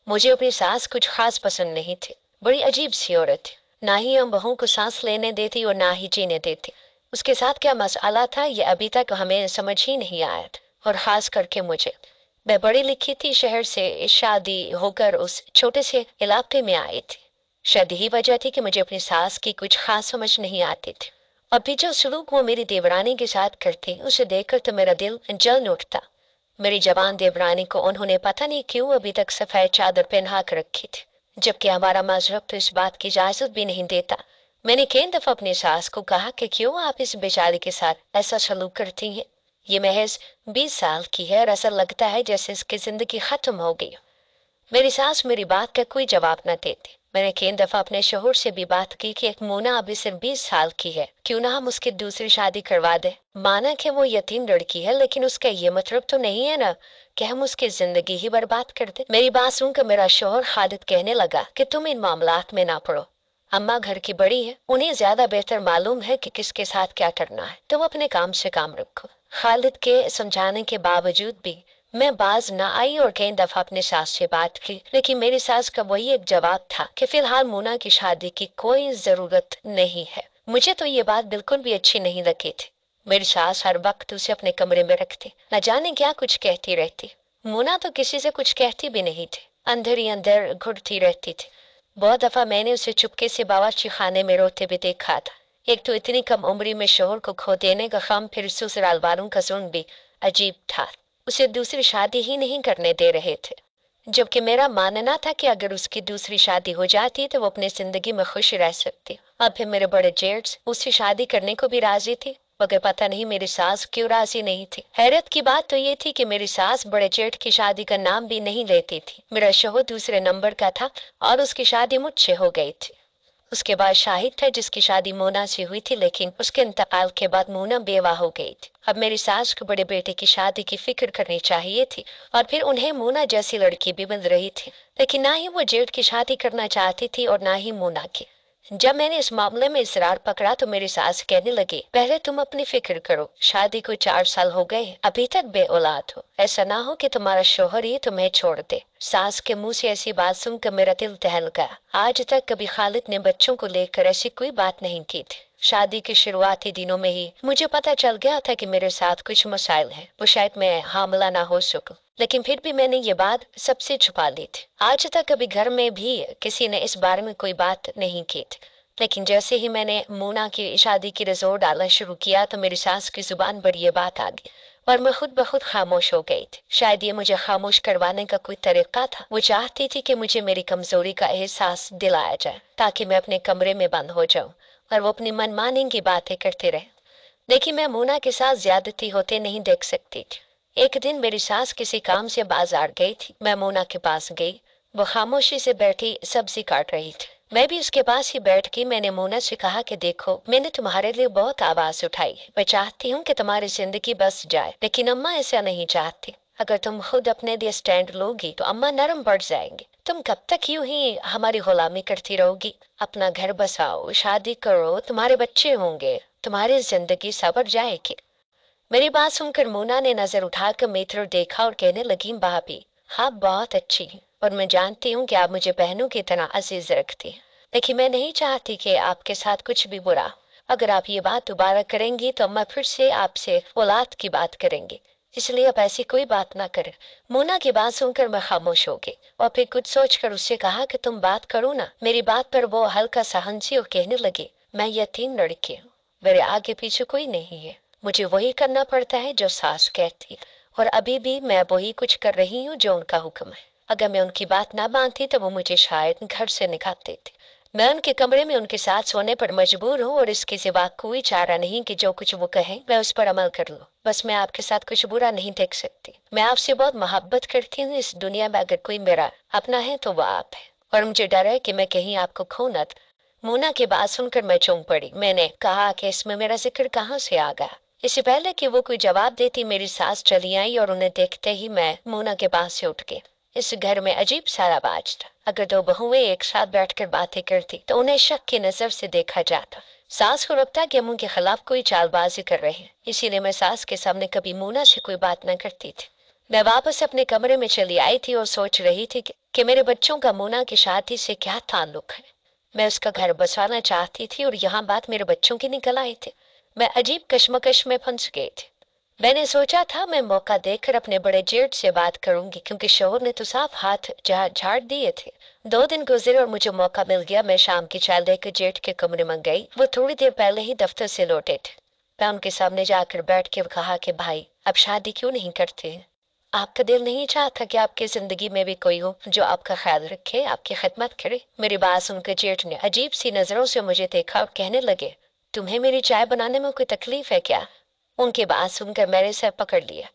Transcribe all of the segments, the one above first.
मुझे अपनी सास कुछ खास पसंद नहीं थी। बड़ी अजीब सी औरत थी। ना ही हम बहू को सांस लेने देती और ना ही जीने देती। उसके साथ क्या मसला था ये अभी तक हमें समझ ही नहीं आया था। और खास करके मुझे। मैं पढ़ी लिखी थी, शहर से शादी होकर उस छोटे से इलाके में आई थी। शायद यही वजह थी कि मुझे अपनी सास की कुछ खास समझ नहीं आती थी। अभी जो सलूक वो मेरी देवरानी के साथ करती उसे देखकर तो मेरा दिल जल उठता। मेरी जवान देवरानी को उन्होंने पता नहीं क्यों अभी तक सफेद चादर पहना कर रखी थी, जबकि हमारा मजहब तो इस बात की इजाजत भी नहीं देता। मैंने कई दफा अपनी सास को कहा कि क्यों आप इस बेचारी के साथ ऐसा सलूक करती हैं। ये महज 20 साल की है और ऐसा लगता है जैसे इसकी जिंदगी खत्म हो गई। मेरी सास मेरी बात का कोई जवाब न देती। मैंने कई दफा अपने शोहर से भी बात की कि एक मोना अभी सिर्फ 20 साल की है, क्यों ना हम उसकी दूसरी शादी करवा दे। माना कि वो यतीम लड़की है, लेकिन उसका ये मतलब तो नहीं है ना कि हम उसकी जिंदगी ही बर्बाद कर दे। मेरी बात सुनकर मेरा शोहर खालिद कहने लगा कि तुम इन मामलात में ना पड़ो। अम्मा घर की बड़ी है, उन्हें ज्यादा बेहतर मालूम है कि किसके साथ क्या करना है। तुम अपने काम से काम रखो। खालिद के समझाने के बावजूद भी मैं बाज न आई और कई दफा अपने सास से बात की, लेकिन मेरी सास का वही एक जवाब था कि फिलहाल मोना की शादी की कोई जरूरत नहीं है। मुझे तो ये बात बिल्कुल भी अच्छी नहीं लगी थी। मेरी सास हर वक्त उसे अपने कमरे में रखती, न जाने क्या कुछ कहती रहती। मोना तो किसी से कुछ कहती भी नहीं थी, अंदर ही अंदर घुटती रहती थी। बहुत दफा मैंने उसे चुपके से बावर्ची खाने में रोते भी देखा था। एक तो इतनी कम उम्र में शोहर को खो देने का गम, फिर ससुराल वालों का जुल्म भी अजीब था। उसे दूसरी शादी ही नहीं करने दे रहे थे, जबकि मेरा मानना था कि अगर उसकी दूसरी शादी हो जाती तो वो अपनी जिंदगी में खुश रह सकती। अब फिर मेरे बड़े जेठ उससे शादी करने को भी राजी थे, मगर पता नहीं मेरी सास क्यों राजी नहीं थी। हैरत की बात तो ये थी कि मेरी सास बड़े जेठ की शादी का नाम भी नहीं लेती थी। मेरा शोहर दूसरे नंबर का था और उसकी शादी मुझसे हो गई थी। उसके बाद शाहिद था जिसकी शादी मोना से हुई थी, लेकिन उसके इंतकाल के बाद मोना बेवा हो गई थी। अब मेरी सास को बड़े बेटे की शादी की फिक्र करनी चाहिए थी और फिर उन्हें मोना जैसी लड़की भी मिल रही थी, लेकिन ना ही वो जेठ की शादी करना चाहती थी और ना ही मोना की। जब मैंने इस मामले में इसरार पकड़ा तो मेरी सास कहने लगी, पहले तुम अपनी फिक्र करो। शादी को 4 साल हो गए, अभी तक बे औलाद हो। ऐसा ना हो कि तुम्हारा शोहर ही तुम्हें छोड़ दे। सास के मुंह से ऐसी बात सुनकर मेरा दिल दहल गया। आज तक कभी खालिद ने बच्चों को लेकर ऐसी कोई बात नहीं की थी। शादी के शुरुआती दिनों में ही मुझे पता चल गया था कि मेरे साथ कुछ मसाइल हैं, वो शायद मैं हामिला ना हो सकूं, लेकिन फिर भी मैंने ये बात सबसे छुपा ली थी। आज तक कभी घर में भी किसी ने इस बारे में कोई बात नहीं की थी, लेकिन जैसे ही मैंने मोना की शादी की रजोर डालना शुरू किया तो मेरी सास की जुबान पर यह बात आ गई और मैं खुद बहुत खामोश हो गई थी। शायद ये मुझे खामोश करवाने का कोई तरीका था। वो चाहती थी कि मुझे मेरी कमजोरी का एहसास दिलाया जाए ताकि मैं अपने कमरे में बंद हो जाऊं और वो अपनी मनमानी की बातें करते रहे। लेकिन मैं मोना के साथ ज्यादती होते नहीं देख सकती थी। एक दिन मेरी सास किसी काम से बाजार गई थी। मैं मोना के पास गई। वो खामोशी से बैठी सब्जी काट रही थी। मैं भी उसके पास ही बैठ के मैंने मोना से कहा कि देखो, मैंने तुम्हारे लिए बहुत आवाज उठाई है। मैं चाहती हूँ कि तुम्हारी जिंदगी बस जाए, लेकिन अम्मा ऐसा नहीं चाहती। अगर तुम खुद अपने लिए स्टैंड लोगी तो अम्मा नरम पड़ जाएंगे। तुम कब तक यूं ही हमारी गुलामी करती रहोगी? अपना घर बसाओ, शादी करो, तुम्हारे बच्चे होंगे, तुम्हारी जिंदगी सवर जाएगी। मेरी बात सुनकर मोना ने नजर उठाकर मेरी तरफ देखा और कहने लगी, भाभी हाँ बहुत अच्छी है और मैं जानती हूँ कि आप मुझे बहनों की तरह अजीज रखती हैं, लेकिन मैं नहीं चाहती कि आपके साथ कुछ भी बुरा। अगर आप ये बात दोबारा करेंगी तो अम्मा फिर से आपसे औलाद की बात करेंगी, इसलिए आप ऐसी कोई बात ना करें। मोना की बात सुनकर मैं खामोश हो गई और फिर कुछ सोचकर उससे कहा कि तुम बात करो ना। मेरी बात पर वो हल्का सा हंसी और कहने लगी, मैं यतीम लड़की हूँ, मेरे आगे पीछे कोई नहीं है, मुझे वही करना पड़ता है जो सास कहती, और अभी भी मैं वही कुछ कर रही हूँ जो उनका हुक्म है। अगर मैं उनकी बात ना मानती तो वो मुझे शायद घर से निकाल देते। मैं उनके कमरे में उनके साथ सोने पर मजबूर हूँ और इसके सिवा कोई चारा नहीं कि जो कुछ वो कहे मैं उस पर अमल कर लूँ। बस मैं आपके साथ कुछ बुरा नहीं देख सकती। मैं आपसे बहुत मोहब्बत करती हूँ। इस दुनिया में अगर कोई मेरा अपना है तो वो आप है, और मुझे डर है कि मैं कहीं आपको खो न। मोना की बात सुनकर मैं चौंक पड़ी। मैंने कहा कि इसमें मेरा जिक्र कहाँ से आ गया? इससे पहले कि वो कोई जवाब देती मेरी सास चली आई और उन्हें देखते ही मैं मोना के पास से उठ गई। इस घर में अजीब सा रवाज था। अगर दो बहुएं एक साथ बैठकर बातें करती तो उन्हें शक की नजर से देखा जाता। सास को लगता कि हम उनके खिलाफ कोई चालबाजी कर रहे हैं, इसीलिए मैं सास के सामने कभी मोना से कोई बात न करती थी। मैं वापस अपने कमरे में चली आई थी और सोच रही थी कि मेरे बच्चों का मोना की शादी से क्या ताल्लुक है। मैं उसका घर बसवाना चाहती थी और यहाँ बात मेरे बच्चों की निकल आई थी। मैं अजीब कश्मकश में फंस गई थी। मैंने सोचा था मैं मौका देखकर अपने बड़े जेठ से बात करूंगी, क्योंकि शोहर ने तो साफ हाथ झाड़ दिए थे। 2 दिन गुजरे और मुझे मौका मिल गया। मैं शाम की चाय लेकर जेठ के कमरे में गई। वो थोड़ी देर पहले ही दफ्तर से लौटे थे। मैं उनके सामने जाकर बैठ के कहा कि भाई, अब शादी क्यों नहीं करते? आपका दिल नहीं चाहता कि आपकी जिंदगी में भी कोई हो जो आपका ख्याल रखे, आपकी खिदमत करे? मेरी बात सुनकर जेठ ने अजीब सी नजरों से मुझे देखा और कहने लगे, तुम्हें मेरी चाय बनाने में कोई तकलीफ है क्या? उनकी बात सुनकर मेरे सर पकड़ लिया।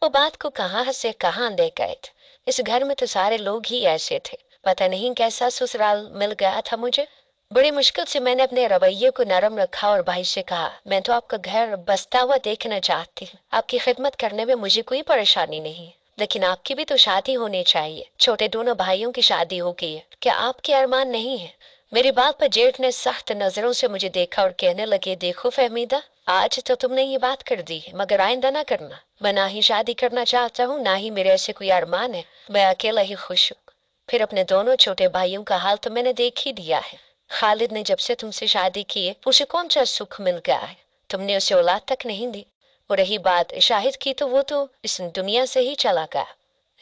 वो बात को कहाँ से कहाँ ले गए थे। इस घर में तो सारे लोग ही ऐसे थे। पता नहीं कैसा ससुराल मिल गया था मुझे। बड़ी मुश्किल से मैंने अपने रवैये को नरम रखा और भाई से कहा, मैं तो आपका घर बसता हुआ देखना चाहती हूँ। आपकी खिदमत करने में मुझे कोई परेशानी नहीं, लेकिन आपकी भी तो शादी होनी चाहिए। छोटे दोनों भाइयों की शादी हो गई है, क्या आपके अरमान नहीं है? मेरी बात पर जेठ ने सख्त नजरों से मुझे देखा और कहने लगे, देखो फहमीदा, आज तो तुमने ये बात कर दी है, मगर आइंदा ना करना। मैं ना ही शादी करना चाहता हूँ, ना ही मेरे ऐसे कोई अरमान है। मैं अकेला ही खुश हूँ। फिर अपने दोनों छोटे भाइयों का हाल तो मैंने देख ही दिया है। खालिद ने जब से तुमसे शादी की है, उसे कौन सा सुख मिल गया है? तुमने उसे औलाद तक नहीं दी। और रही बात शाहिद की, तो वो तो इस दुनिया से ही चला गया।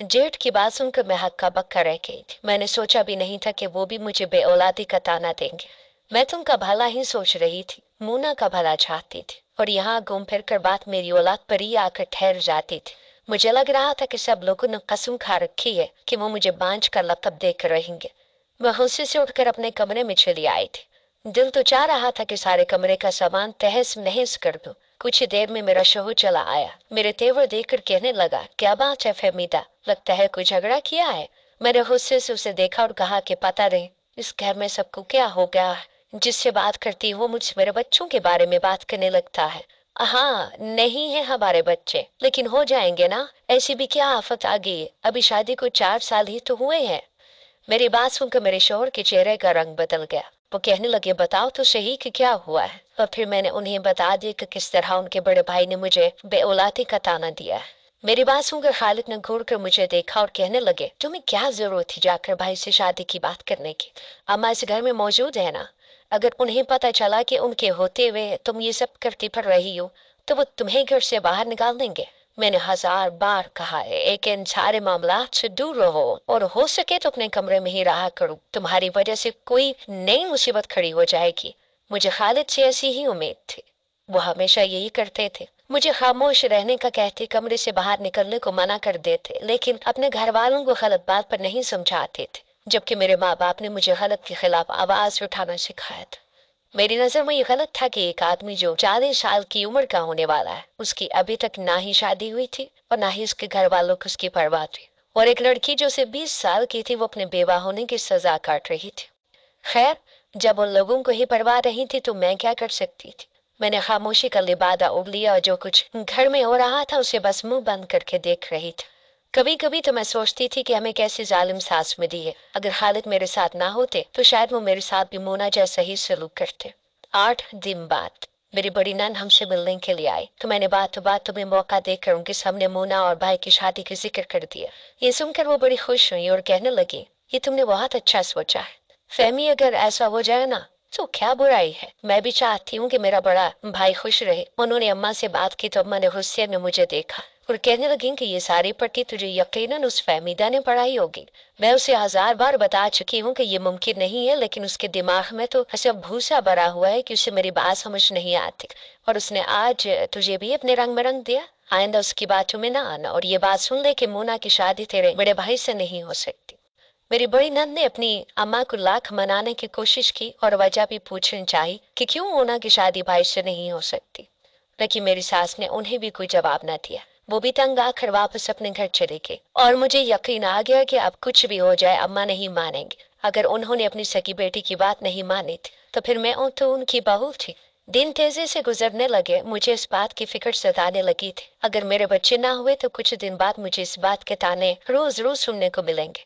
जेठ की बात सुनकर मैं हक्का बक्का रह गई थी। मैंने सोचा भी नहीं था कि वो भी मुझे बे औलादी का ताना देंगे। मैं तुमका भला ही सोच रही थी, मूना का भला चाहती थी, और यहाँ घूम फिर कर बात मेरी औलाद पर ही आकर ठहर जाती थी। मुझे लग रहा था कि सब लोगों ने कसम खा रखी है कि वो मुझे बांझ का लकब देकर रहेंगे। मैं गुस्से से उठकर अपने कमरे में चली आई थी। दिल तो चाह रहा था कि सारे कमरे का सामान तहस नहस कर दूं। कुछ ही देर में मेरा शोहर चला आया। मेरे तेवर देखकर कहने लगा, क्या बात है फहमीदा, लगता है कोई झगड़ा किया है? मैंने गुस्से से उसे देखा और कहा कि पता नहीं इस घर में सबको क्या हो गया है। जिससे बात करती वो मुझसे मेरे बच्चों के बारे में बात करने लगता है। हाँ, नहीं है हमारे बच्चे, लेकिन हो जाएंगे ना। ऐसी भी क्या आफत आ गई है, अभी शादी को 4 साल ही तो हुए हैं। मेरी बात सुनकर मेरे शोहर के चेहरे का रंग बदल गया। वो कहने लगे, बताओ तो सही कि क्या हुआ है। और फिर मैंने उन्हें बता दिया कि किस तरह उनके बड़े भाई ने मुझे बे औलादी का ताना दिया है। मेरी बात सुनकर खालिद ने घूर कर मुझे देखा और कहने लगे, तुम्हें क्या जरूरत थी जाकर भाई से शादी की बात करने की? अम्मा इस घर में मौजूद है ना। अगर उन्हें पता चला कि उनके होते हुए तुम ये सब करती फिर रही हो, तो वो तुम्हें घर से बाहर निकाल देंगे। मैंने 1000 बार कहा है, एक इन सारे मामलात से दूर रहो और हो सके तो अपने कमरे में ही रहा करो। तुम्हारी वजह से कोई नई मुसीबत खड़ी हो जाएगी। मुझे खालिद से ऐसी ही उम्मीद थी। वो हमेशा यही करते थे, मुझे खामोश रहने का कहते, कमरे से बाहर निकलने को मना कर देते, लेकिन अपने घर वालों को गलत बात पर नहीं समझाते थे। जबकि मेरे माँ बाप ने मुझे गलत के खिलाफ आवाज उठाना सिखाया था। मेरी नजर में ये गलत था कि एक आदमी जो 40 साल की उम्र का होने वाला है, उसकी अभी तक ना ही शादी हुई थी और ना ही उसके घर वालों को उसकी परवाह थी, और एक लड़की जो सिर्फ 20 साल की थी, वो अपने बेवा होने की सजा काट रही थी। खैर, जब उन लोगों को ही परवाह रही थी तो मैं क्या कर सकती थी? मैंने खामोशी का लिबादा ओढ़ लिया और जो कुछ घर में हो रहा था उसे बस मुंह बंद करके देख रही थी। कभी कभी तो मैं सोचती थी कि हमें कैसी जालिम सास मिली है। अगर खालिद मेरे साथ ना होते तो शायद वो मेरे साथ भी मोना जैसा ही सलूक करते। 8 दिन बाद मेरी बड़ी नंद हमसे मिलने के लिए आई, तो मैंने बात तुम्हें मौका देकर उनके सामने मोना और भाई की शादी का जिक्र कर दिया। ये सुनकर वो बड़ी खुश हुई और कहने लगी, ये तुमने बहुत अच्छा सोचा है फहमी, अगर ऐसा हो जाए ना तो क्या बुराई है। मैं भी चाहती हूँ कि मेरा बड़ा भाई खुश रहे। उन्होंने अम्मा से बात की तो अम्मा ने गुस्से में मुझे देखा और कहने लगी कि ये सारी पट्टी तुझे यकीनन उस फहमीदा ने पढ़ाई होगी। मैं उसे 1000 बार बता चुकी हूँ कि ये मुमकिन नहीं है, लेकिन उसके दिमाग में तो ऐसा भूसा भरा हुआ है कि उसे मेरी बात समझ नहीं आती, और उसने आज तुझे भी अपने रंग में रंग दिया। आइंदा उसकी बातों में ना आना और ये बात सुन ले कि मोना की शादी तेरे बड़े भाई से नहीं हो सकती। मेरी बड़ी नंद ने अपनी अम्मा को लाख मनाने की कोशिश की और वजह भी पूछनी चाहिए कि क्यों मोना की शादी भाई से नहीं हो सकती, लेकिन मेरी सास ने उन्हें भी कोई जवाब न दिया। वो भी तंग आकर वापस अपने घर चले गए और मुझे यकीन आ गया कि अब कुछ भी हो जाए अम्मा नहीं मानेंगे। अगर उन्होंने अपनी सगी बेटी की बात नहीं मानी थी तो फिर मैं तो उनकी बहू थी। दिन तेजी से गुजरने लगे। मुझे इस बात की फिक्र सताने लगी थी, अगर मेरे बच्चे ना हुए तो कुछ दिन बाद मुझे इस बात के ताने रोज रोज सुनने को मिलेंगे।